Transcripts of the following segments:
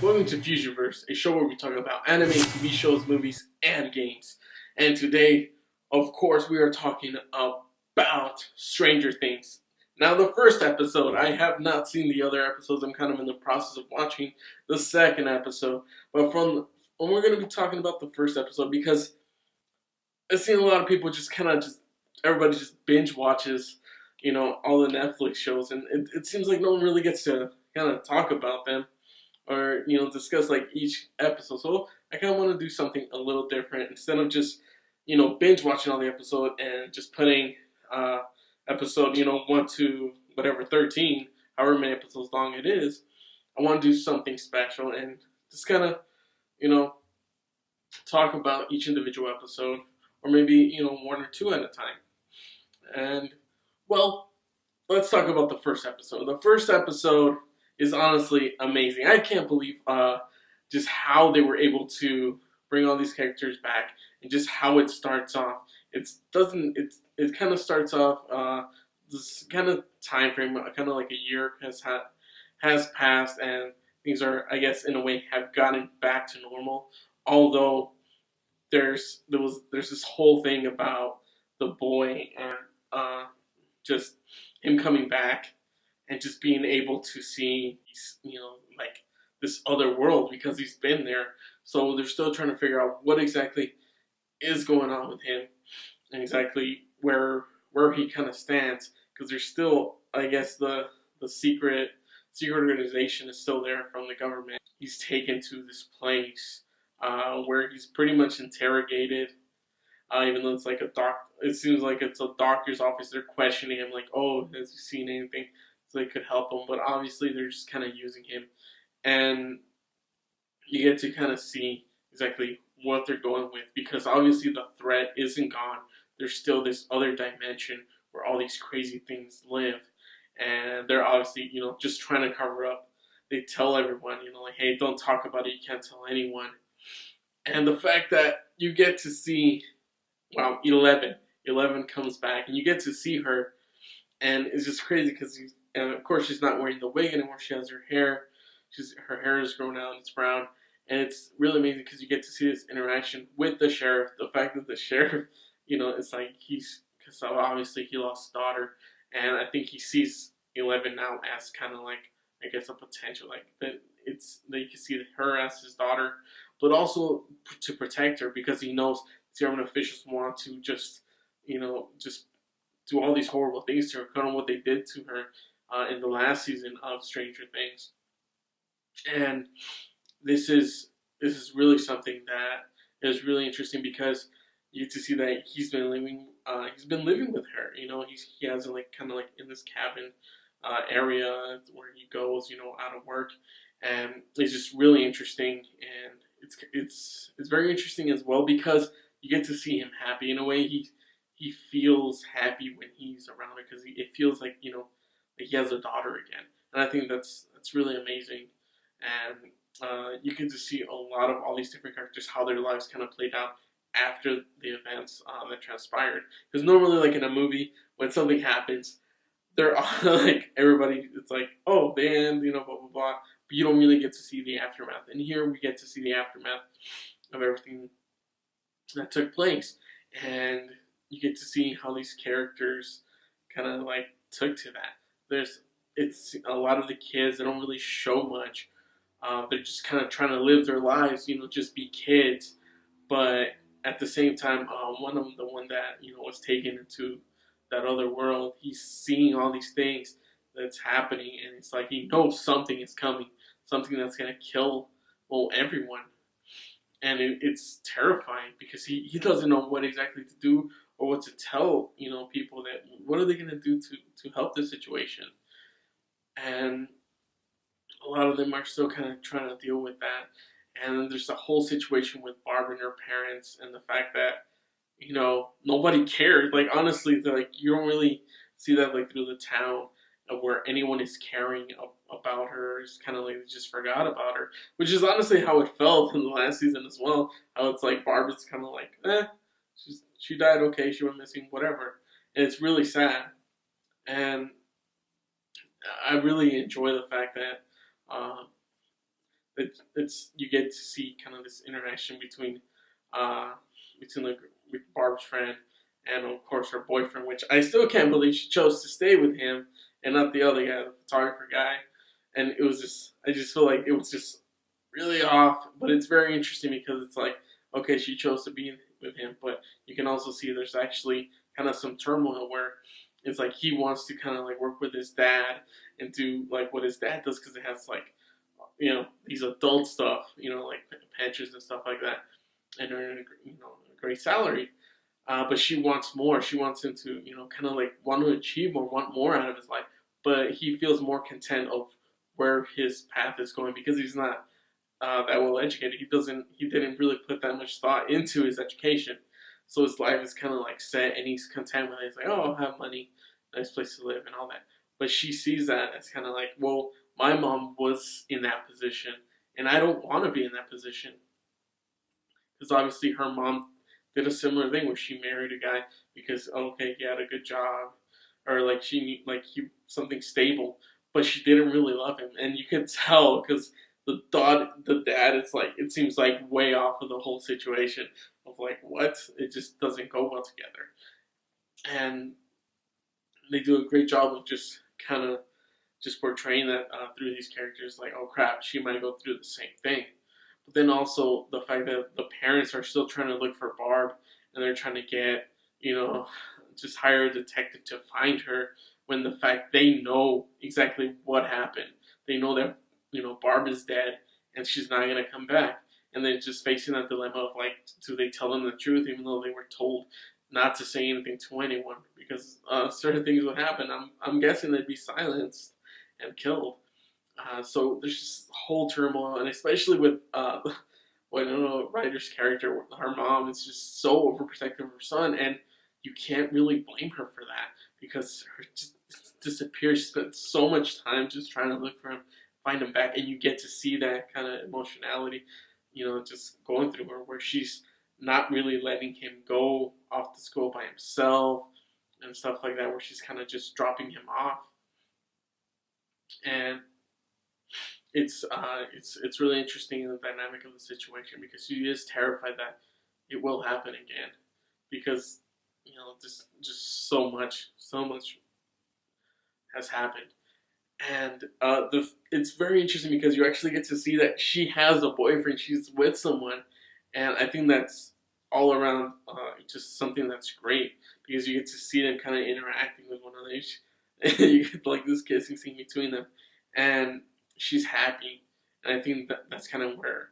Welcome to Fusionverse, a show where we talk about anime, TV shows, movies, and games. And today, of course, we are talking about Stranger Things. Now, the first episode, I have not seen the other episodes. I'm kind of in the process of watching the second episode. But we're going to be talking about the first episode because I've seen a lot of people everybody just binge watches, all the Netflix shows. And it seems like no one really gets to kind of talk about them or discuss like each episode. So I kind of want to do something a little different instead of just binge watching all the episode and just putting episode 1 to whatever 13, however many episodes long it is. I want to do something special and just kind of you know talk about each individual episode, or maybe one or two at a time. And well, let's talk about the first episode. The first episode is honestly amazing. I can't believe just how they were able to bring all these characters back and just how it starts off. It kind of starts off this kind of time frame, kind of like a year has passed, and things are, I guess, in a way, have gotten back to normal. Although there's this whole thing about the boy and just him coming back and just being able to see, like this other world because he's been there. So they're still trying to figure out what exactly is going on with him and exactly where he kind of stands, because there's still, I guess, the secret organization is still there from the government. He's taken to this place where he's pretty much interrogated. Even though it's like it seems like it's a doctor's office. They're questioning him, like, "Oh, has he seen anything?" So they could help him, but obviously they're just kind of using him, and you get to kind of see exactly what they're going with, because obviously the threat isn't gone. There's still this other dimension where all these crazy things live, and they're obviously just trying to cover up. They tell everyone, like, "Hey, don't talk about it. You can't tell anyone." And the fact that you get to see, wow, 11 comes back, and you get to see her, and it's just crazy because and of course she's not wearing the wig anymore. She has her hair. Her hair is grown out and it's brown, and it's really amazing because you get to see this interaction with the sheriff. The fact that the sheriff, it's like because obviously he lost his daughter, and I think he sees 11 now as kind of like, I guess, a potential, like that that you can see her as his daughter, but also to protect her because he knows government officials want to just do all these horrible things to her, kind of what they did to her in the last season of Stranger Things. And this is really something that is really interesting because you get to see that he's been living with her. He has like kind of like in this cabin area where he goes out of work, and it's just really interesting, and it's very interesting as well because you get to see him happy in a way. He feels happy when he's around her because it feels like like he has a daughter again, and I think that's really amazing. And you get to see a lot of all these different characters, how their lives kind of played out after the events that transpired. Because normally, like in a movie, when something happens, they're all like, everybody, it's like, oh, the end, blah blah blah. But you don't really get to see the aftermath. And here we get to see the aftermath of everything that took place, and you get to see how these characters kind of like took to that. It's a lot of the kids, they don't really show much. They're just kind of trying to live their lives, just be kids. But at the same time, one of them, the one that was taken into that other world, he's seeing all these things that's happening, and it's like he knows something is coming, something that's gonna kill, well, everyone. And it's terrifying because he doesn't know what exactly to do or what to tell people, that what are they going to do to help the situation. And a lot of them are still kind of trying to deal with that. And then there's the whole situation with Barb and her parents, and the fact that nobody cared. Like, honestly, like, you don't really see that like through the town of where anyone is caring about her. It's kind of like they just forgot about her, which is honestly how it felt in the last season as well. How it's like Barb is kind of like, she died, okay, she went missing, whatever, and it's really sad. And I really enjoy the fact that uh, it's you get to see kind of this interaction between with Barb's friend and of course her boyfriend, which I still can't believe she chose to stay with him and not the other guy, the photographer guy. And it was just, I just feel like it was just really off. But it's very interesting because it's like, okay, she chose to be with him, but you can also see there's actually kind of some turmoil where it's like he wants to kind of like work with his dad and do like what his dad does because it has like these adult stuff, like pensions and stuff like that, and earn a great salary. But she wants more. She wants him to kind of like want to achieve more, want more out of his life. But he feels more content of where his path is going because he's not that well educated. He didn't really put that much thought into his education. So his life is kind of like set, and he's content with it. He's like, oh, I'll have money, nice place to live, and all that. But she sees that as kind of like, well, my mom was in that position, and I don't want to be in that position. Because obviously her mom did a similar thing where she married a guy because, okay, he had a good job, or like he something stable, but she didn't really love him, and you can tell because the dad is like, it seems like way off of the whole situation of like what, it just doesn't go well together, and they do a great job of just kind of just portraying that through these characters, like, oh crap, she might go through the same thing. But then also the fact that the parents are still trying to look for Barb, and they're trying to get, just hire a detective to find her, when the fact they know exactly what happened. They know that, Barb is dead and she's not going to come back. And they're just facing that dilemma of like, do they tell them the truth even though they were told not to say anything to anyone because certain things would happen. I'm guessing they'd be silenced and killed. So there's just whole turmoil, and especially with Ryder's character, her mom is just so overprotective of her son, and you can't really blame her for that because her just disappears. She spent so much time just trying to look for him, find him back, and you get to see that kind of emotionality, just going through her, where she's not really letting him go off to school by himself and stuff like that, where she's kind of just dropping him off. And it's really interesting in the dynamic of the situation because she is terrified that it will happen again because just so much has happened. And it's very interesting because you actually get to see that she has a boyfriend, she's with someone, and I think that's all around just something that's great because you get to see them kind of interacting with one another. You get like this kissing scene between them, and she's happy, and I think that's kind of where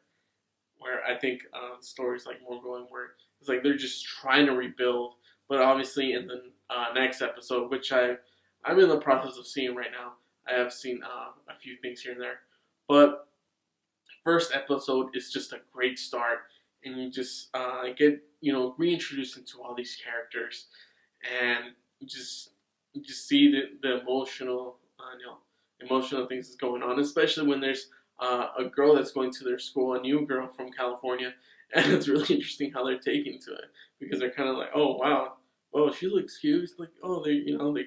I think the story's like more going, where it's like they're just trying to rebuild, but obviously in the next episode, which I'm in the process of seeing right now. I have seen a few things here and there, but first episode is just a great start, and you just get reintroduced into all these characters, and you just see the emotional emotional things that's going on, especially when there's a girl that's going to their school, a new girl from California, and it's really interesting how they're taking to it because they're kind of like, oh wow, well she looks cute, like oh they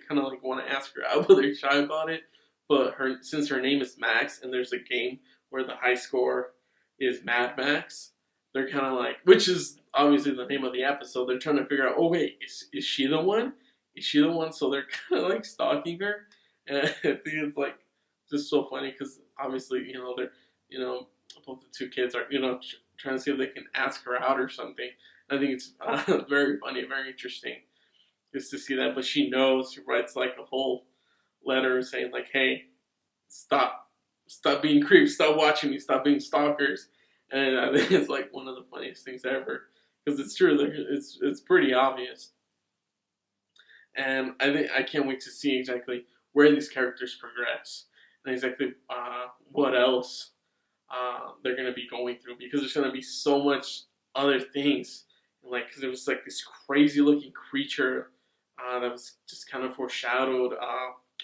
kind of like want to ask her out, but they're shy about it. But since her name is Max, and there's a game where the high score is Mad Max, they're kind of like, which is obviously the name of the episode. They're trying to figure out, oh wait, is she the one? Is she the one? So they're kind of like stalking her, and I think it's like just so funny because obviously they're both the two kids are trying to see if they can ask her out or something. And I think it's very funny, very interesting just to see that. But she knows. She writes like a whole letter saying like, hey, stop being creeps, stop watching me, stop being stalkers. And I think it's like one of the funniest things ever because it's true. It's pretty obvious, and I can't wait to see exactly where these characters progress and exactly what else they're gonna be going through, because there's gonna be so much other things. Like, cause there was like this crazy looking creature that was just kind of foreshadowed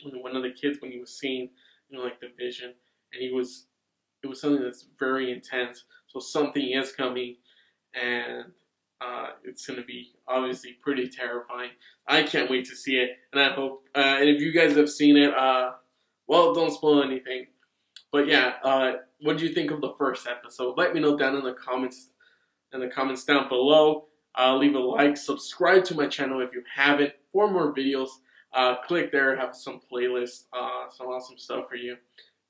when one of the kids, when he was seeing like the vision, and it was something that's very intense. So something is coming, and it's going to be obviously pretty terrifying. I can't wait to see it, and I hope, and if you guys have seen it, well, don't spoil anything. But yeah, what did you think of the first episode? Let me know down in the comments down below. Leave a like, subscribe to my channel if you haven't for more videos. Click there, have some playlists, some awesome stuff for you.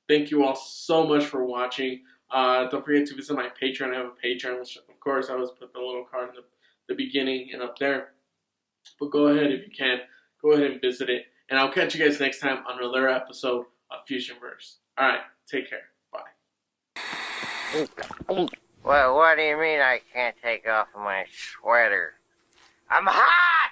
Thank you all so much for watching. Don't forget to visit my Patreon. I have a Patreon, which of course I always put the little card in the beginning and up there. But go ahead if you can. Go ahead and visit it. And I'll catch you guys next time on another episode of Fusionverse. Alright, take care. Bye. Well, what do you mean I can't take off my sweater? I'm hot!